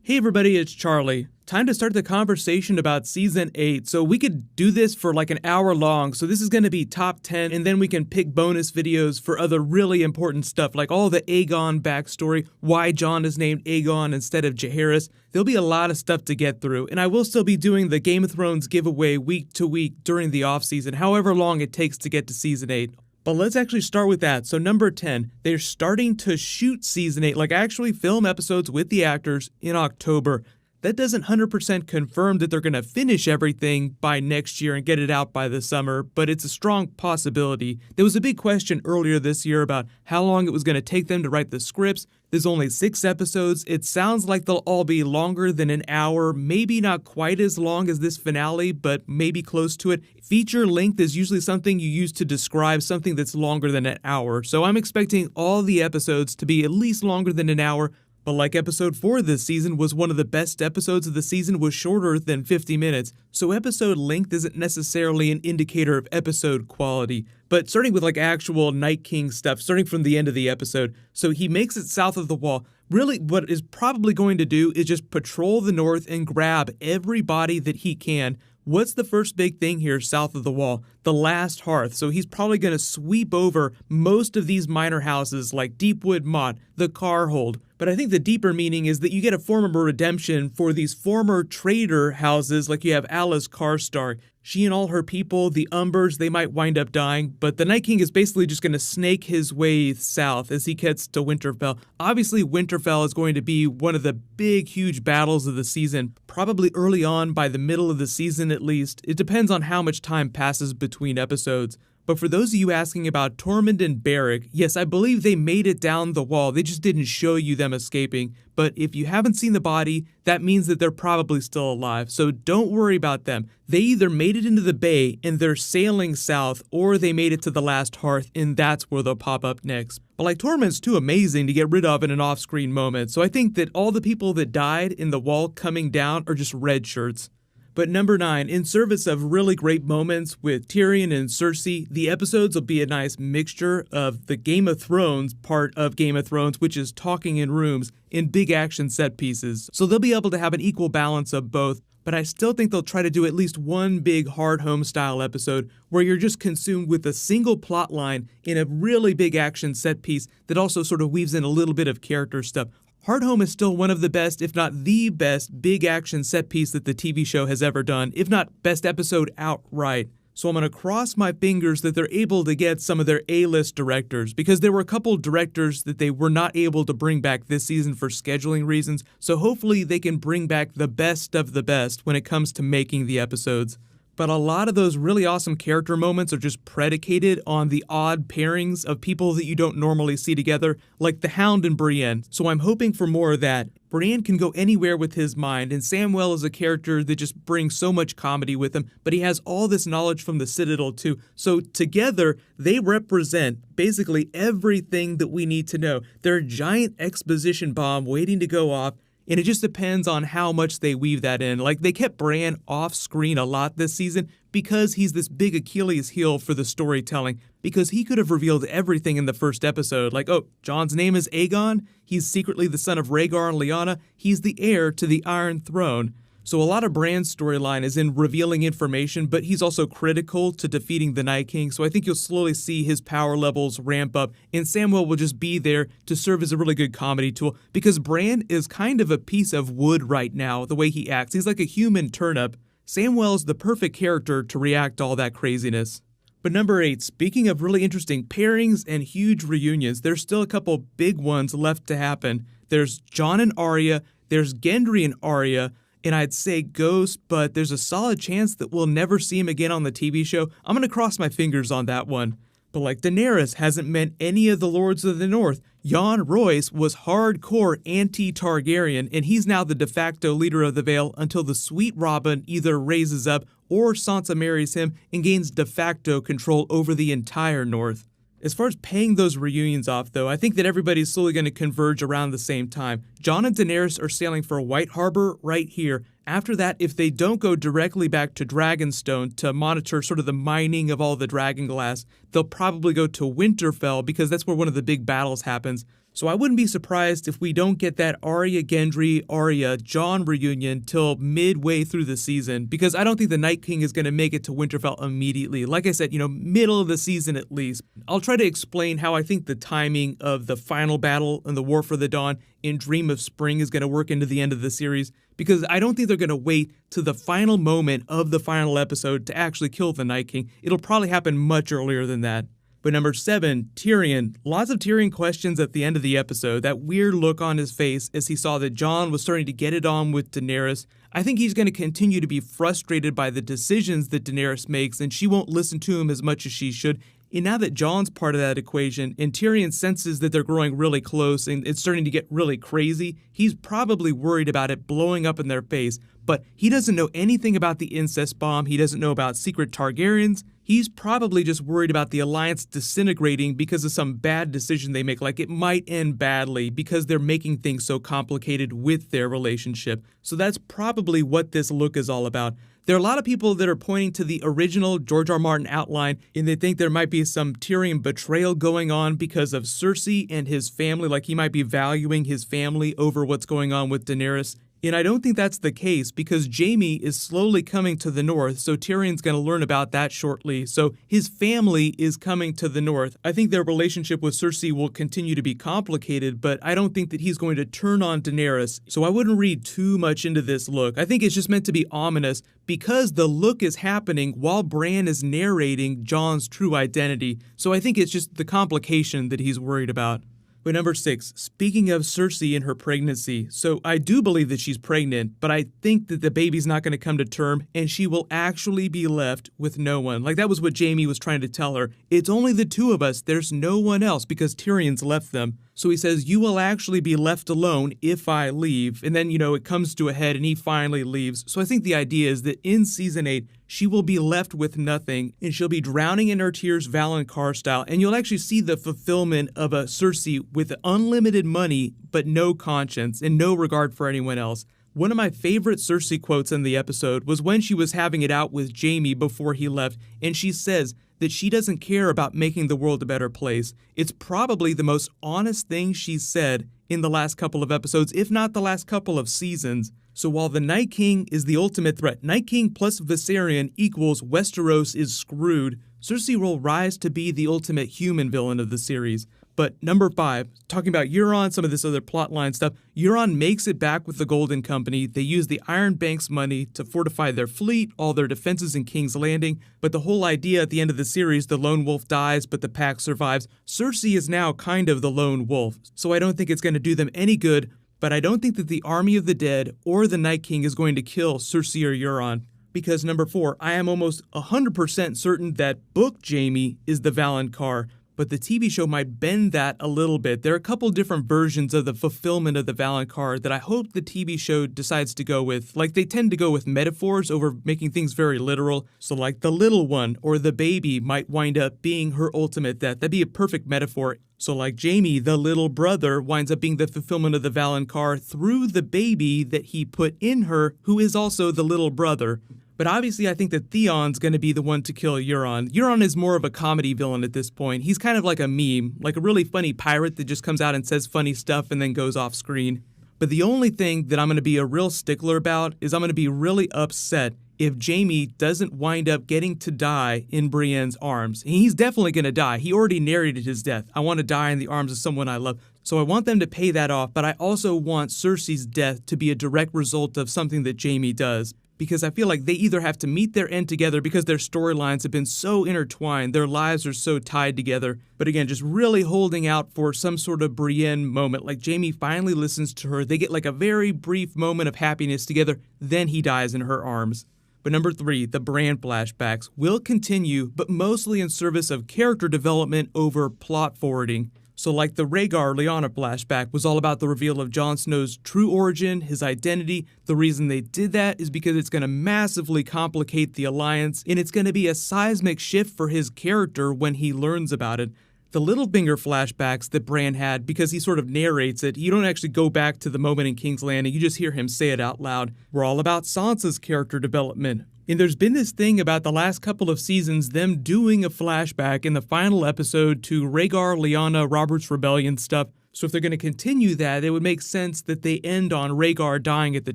Hey everybody, it's Charlie. Time to start the conversation about Season 8. So we could do this for like an hour long. So this is going to be top 10, and then we can pick bonus videos for other really important stuff, like all the Aegon backstory, why Jon is named Aegon instead of Jaehaerys. There'll be a lot of stuff to get through, and I will still be doing the Game of Thrones giveaway week to week during the off-season, however long it takes to get to Season 8. But let's actually start with that. So number 10, they're starting to shoot Season 8, like actually film episodes with the actors in October. That doesn't 100% confirm that they're going to finish everything by next year and get it out by the summer, but it's a strong possibility. There was a big question earlier this year about how long it was going to take them to write the scripts. There's only 6 episodes. It sounds like they'll all be longer than an hour, maybe not quite as long as this finale, but maybe close to it. Feature length is usually something you use to describe something that's longer than an hour, so I'm expecting all the episodes to be at least longer than an hour. But like episode 4 this season was one of the best episodes of the season, was shorter than 50 minutes. So episode length isn't necessarily an indicator of episode quality. But starting with like actual Night King stuff, starting from the end of the episode. So he makes it south of the wall. Really what is probably going to do is just patrol the north and grab everybody that he can. What's the first big thing here south of the wall? The last hearth. So he's probably going to sweep over most of these minor houses like Deepwood Mott, the Carhold. But I think the deeper meaning is that you get a form of redemption for these former trader houses, like you have Alice Karstark. She and all her people, the Umbers, they might wind up dying, but the Night King is basically just going to snake his way south as he gets to Winterfell. Obviously, Winterfell is going to be one of the big, huge battles of the season, probably early on, by the middle of the season at least. It depends on how much time passes between episodes. But for those of you asking about Tormund and Beric, yes, I believe they made it down the wall. They just didn't show you them escaping. But if you haven't seen the body, that means that they're probably still alive. So don't worry about them. They either made it into the bay and they're sailing south, or they made it to the last hearth and that's where they'll pop up next. But like Tormund's too amazing to get rid of in an off-screen moment. So I think that all the people that died in the wall coming down are just red shirts. But number 9, in service of really great moments with Tyrion and Cersei, the episodes will be a nice mixture of the Game of Thrones part of Game of Thrones, which is talking in rooms, in big action set pieces. So they'll be able to have an equal balance of both, but I still think they'll try to do at least one big hard home style episode where you're just consumed with a single plot line in a really big action set piece that also sort of weaves in a little bit of character stuff. Hard Home is still one of the best, if not the best, big action set piece that the TV show has ever done, if not best episode outright. So I'm going to cross my fingers that they're able to get some of their A-list directors, because there were a couple directors that they were not able to bring back this season for scheduling reasons, so hopefully they can bring back the best of the best when it comes to making the episodes. But a lot of those really awesome character moments are just predicated on the odd pairings of people that you don't normally see together, like the Hound and Brienne. So I'm hoping for more of that. Brienne can go anywhere with his mind, and Samwell is a character that just brings so much comedy with him, but he has all this knowledge from the Citadel too. So together, they represent basically everything that we need to know. They're a giant exposition bomb waiting to go off, and it just depends on how much they weave that in. Like, they kept Bran off screen a lot this season because he's this big Achilles heel for the storytelling, because he could have revealed everything in the first episode. Like, oh, Jon's name is Aegon, he's secretly the son of Rhaegar and Lyanna, he's the heir to the Iron Throne. So a lot of Bran's storyline is in revealing information, but he's also critical to defeating the Night King, so I think you'll slowly see his power levels ramp up, and Samwell will just be there to serve as a really good comedy tool, because Bran is kind of a piece of wood right now, the way he acts. He's like a human turnip. Samwell's the perfect character to react to all that craziness. But number 8, speaking of really interesting pairings and huge reunions, there's still a couple big ones left to happen. There's Jon and Arya, there's Gendry and Arya, and I'd say Ghost, but there's a solid chance that we'll never see him again on the TV show. I'm going to cross my fingers on that one. But like Daenerys hasn't met any of the Lords of the North. Jon Royce was hardcore anti-Targaryen, and he's now the de facto leader of the Vale until the Sweet Robin either raises up or Sansa marries him and gains de facto control over the entire North. As far as paying those reunions off, though, I think that everybody's slowly going to converge around the same time. Jon and Daenerys are sailing for White Harbor right here. After that, if they don't go directly back to Dragonstone to monitor sort of the mining of all the dragon glass, they'll probably go to Winterfell because that's where one of the big battles happens. So I wouldn't be surprised if we don't get that Arya Gendry, Arya Jon reunion till midway through the season, because I don't think the Night King is going to make it to Winterfell immediately. Like I said, middle of the season at least. I'll try to explain how I think the timing of the final battle and the War for the Dawn in Dream of Spring is going to work into the end of the series, because I don't think they're going to wait to the final moment of the final episode to actually kill the Night King. It'll probably happen much earlier than that. But number 7, Tyrion. Lots of Tyrion questions at the end of the episode. That weird look on his face as he saw that Jon was starting to get it on with Daenerys. I think he's going to continue to be frustrated by the decisions that Daenerys makes, and she won't listen to him as much as she should. And now that Jon's part of that equation, and Tyrion senses that they're growing really close and it's starting to get really crazy, he's probably worried about it blowing up in their face. But he doesn't know anything about the incest bomb. He doesn't know about secret Targaryens. He's probably just worried about the alliance disintegrating because of some bad decision they make, like it might end badly because they're making things so complicated with their relationship. So that's probably what this look is all about. There are a lot of people that are pointing to the original George R. Martin outline, and they think there might be some Tyrion betrayal going on because of Cersei and his family, like he might be valuing his family over what's going on with Daenerys. And I don't think that's the case, because Jaime is slowly coming to the north, so Tyrion's going to learn about that shortly. So his family is coming to the north. I think their relationship with Cersei will continue to be complicated, but I don't think that he's going to turn on Daenerys. So I wouldn't read too much into this look. I think it's just meant to be ominous, because the look is happening while Bran is narrating Jon's true identity. So I think it's just the complication that he's worried about. But number 6, speaking of Cersei and her pregnancy, so I do believe that she's pregnant, but I think that the baby's not going to come to term, and she will actually be left with no one. Like that was what Jaime was trying to tell her. It's only the two of us, there's no one else, because Tyrion's left them. So he says, you will actually be left alone if I leave. And then, it comes to a head and he finally leaves. So I think the idea is that in Season 8, she will be left with nothing and she'll be drowning in her tears, Valonqar style. And you'll actually see the fulfillment of a Cersei with unlimited money, but no conscience and no regard for anyone else. One of my favorite Cersei quotes in the episode was when she was having it out with Jaime before he left, and she says that she doesn't care about making the world a better place. It's probably the most honest thing she's said in the last couple of episodes, if not the last couple of seasons. So while the Night King is the ultimate threat, Night King plus Viserion equals Westeros is screwed, Cersei will rise to be the ultimate human villain of the series. But number 5, talking about Euron, some of this other plotline stuff, Euron makes it back with the Golden Company. They use the Iron Bank's money to fortify their fleet, all their defenses in King's Landing. But the whole idea at the end of the series, the lone wolf dies, but the pack survives. Cersei is now kind of the lone wolf, so I don't think it's going to do them any good. But I don't think that the Army of the Dead or the Night King is going to kill Cersei or Euron. Because number 4, I am almost 100% certain that book Jaime is the Valonqar, but the TV show might bend that a little bit. There are a couple different versions of the fulfillment of the Valonqar that I hope the TV show decides to go with. Like, they tend to go with metaphors over making things very literal. So like the little one or the baby might wind up being her ultimate death. That'd be a perfect metaphor. So like Jaime, the little brother, winds up being the fulfillment of the Valonqar through the baby that he put in her, who is also the little brother. But obviously I think that Theon's going to be the one to kill Euron. Euron is more of a comedy villain at this point. He's kind of like a meme, like a really funny pirate that just comes out and says funny stuff and then goes off screen. But the only thing that I'm going to be a real stickler about is I'm going to be really upset if Jaime doesn't wind up getting to die in Brienne's arms. And he's definitely going to die. He already narrated his death. I want to die in the arms of someone I love. So I want them to pay that off, but I also want Cersei's death to be a direct result of something that Jaime does. Because I feel like they either have to meet their end together because their storylines have been so intertwined, their lives are so tied together. But again, just really holding out for some sort of Brienne moment, like Jaime finally listens to her, they get like a very brief moment of happiness together, then he dies in her arms. But number 3, the Bran flashbacks will continue, but mostly in service of character development over plot forwarding. So like the Rhaegar Lyanna flashback was all about the reveal of Jon Snow's true origin, his identity. The reason they did that is because it's going to massively complicate the alliance, and it's going to be a seismic shift for his character when he learns about it. The Littlefinger flashbacks that Bran had, because he sort of narrates it, you don't actually go back to the moment in King's Landing, you just hear him say it out loud. We're all about Sansa's character development. And there's been this thing about the last couple of seasons, them doing a flashback in the final episode to Rhaegar, Lyanna, Robert's Rebellion stuff. So if they're going to continue that, it would make sense that they end on Rhaegar dying at the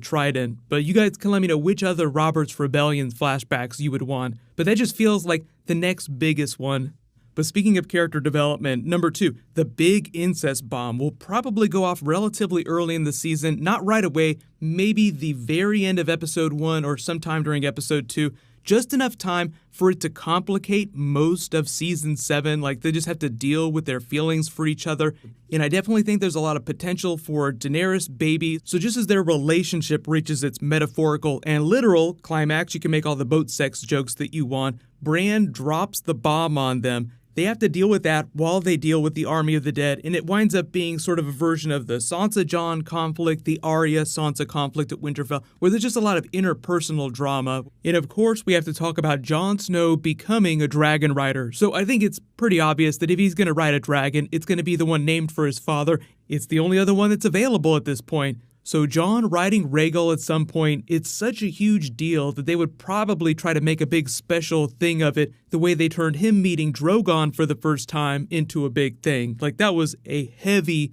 Trident. But you guys can let me know which other Robert's Rebellion flashbacks you would want. But that just feels like the next biggest one. But speaking of character development, number 2, the big incest bomb will probably go off relatively early in the season, not right away, maybe the very end of episode 1 or sometime during episode 2. Just enough time for it to complicate most of season 7, like they just have to deal with their feelings for each other. And I definitely think there's a lot of potential for Daenerys baby. So just as their relationship reaches its metaphorical and literal climax, you can make all the boat sex jokes that you want. Bran drops the bomb on them. They have to deal with that while they deal with the Army of the Dead, and it winds up being sort of a version of the Sansa-Jon conflict, the Arya-Sansa conflict at Winterfell, where there's just a lot of interpersonal drama. And of course, we have to talk about Jon Snow becoming a dragon rider. So I think it's pretty obvious that if he's going to ride a dragon, it's going to be the one named for his father. It's the only other one that's available at this point. So Jon riding Rhaegal at some point, it's such a huge deal that they would probably try to make a big special thing of it, the way they turned him meeting Drogon for the first time into a big thing. Like, that was a heavy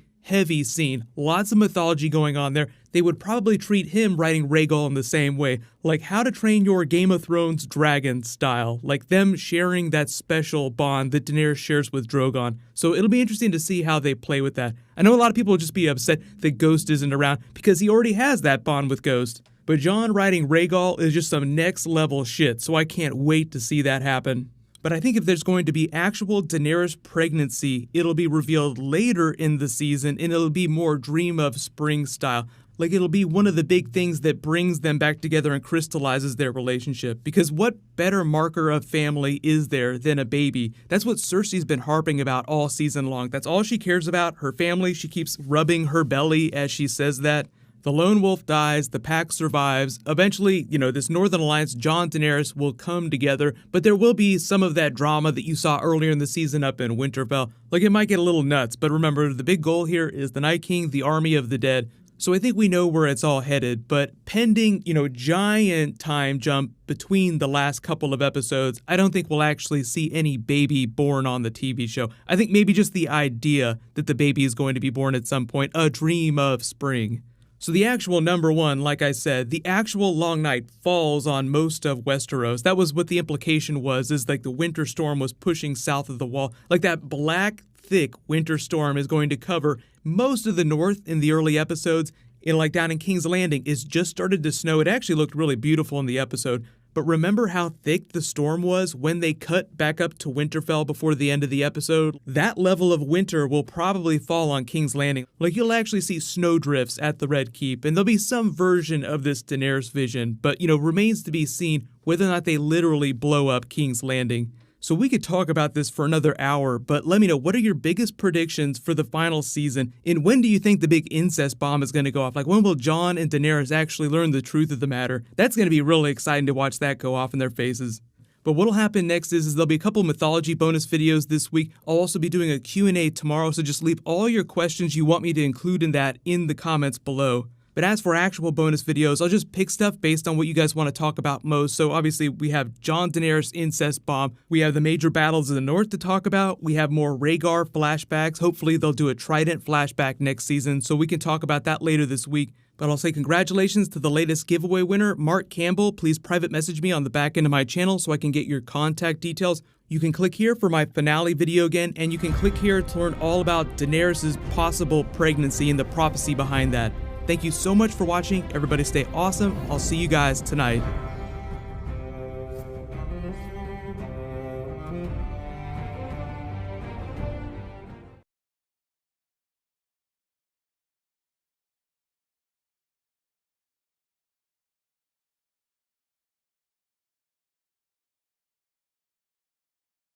scene. Lots of mythology going on there. They would probably treat him riding Rhaegal in the same way, like How to Train Your Game of Thrones dragon style, like them sharing that special bond that Daenerys shares with Drogon. So it'll be interesting to see how they play with that. I know a lot of people will just be upset that Ghost isn't around because he already has that bond with Ghost. But Jon riding Rhaegal is just some next level shit, so I can't wait to see that happen. But I think if there's going to be actual Daenerys pregnancy, it'll be revealed later in the season, and it'll be more Dream of Spring style. Like, it'll be one of the big things that brings them back together and crystallizes their relationship. Because what better marker of family is there than a baby? That's what Cersei's been harping about all season long. That's all she cares about, her family. She keeps rubbing her belly as she says that. The lone wolf dies, the pack survives. Eventually, this Northern Alliance, Jon and Daenerys, will come together, but there will be some of that drama that you saw earlier in the season up in Winterfell. Like, it might get a little nuts, but remember, the big goal here is the Night King, the Army of the Dead. So I think we know where it's all headed, but pending, giant time jump between the last couple of episodes, I don't think we'll actually see any baby born on the TV show. I think maybe just the idea that the baby is going to be born at some point, a dream of spring. So the actual number 1, like I said, the actual long night falls on most of Westeros. That was what the implication was, is like the winter storm was pushing south of the wall. Like, that black, thick winter storm is going to cover most of the north in the early episodes. And like down in King's Landing, it's just started to snow. It actually looked really beautiful in the episode. But remember how thick the storm was when they cut back up to Winterfell before the end of the episode? That level of winter will probably fall on King's Landing. Like, you'll actually see snowdrifts at the Red Keep, and there'll be some version of this Daenerys vision, but, remains to be seen whether or not they literally blow up King's Landing. So we could talk about this for another hour, but let me know, what are your biggest predictions for the final season? And when do you think the big incest bomb is going to go off? Like, when will Jon and Daenerys actually learn the truth of the matter? That's going to be really exciting to watch that go off in their faces. But what'll happen next is there'll be a couple mythology bonus videos this week. I'll also be doing a Q&A tomorrow, so just leave all your questions you want me to include in that in the comments below. But as for actual bonus videos, I'll just pick stuff based on what you guys want to talk about most. So obviously we have Jon Daenerys incest bomb. We have the major battles of the north to talk about. We have more Rhaegar flashbacks. Hopefully they'll do a Trident flashback next season, so we can talk about that later this week. But I'll say congratulations to the latest giveaway winner, Mark Campbell. Please private message me on the back end of my channel so I can get your contact details. You can click here for my finale video again, and you can click here to learn all about Daenerys' possible pregnancy and the prophecy behind that. Thank you so much for watching. Everybody stay awesome. I'll see you guys tonight.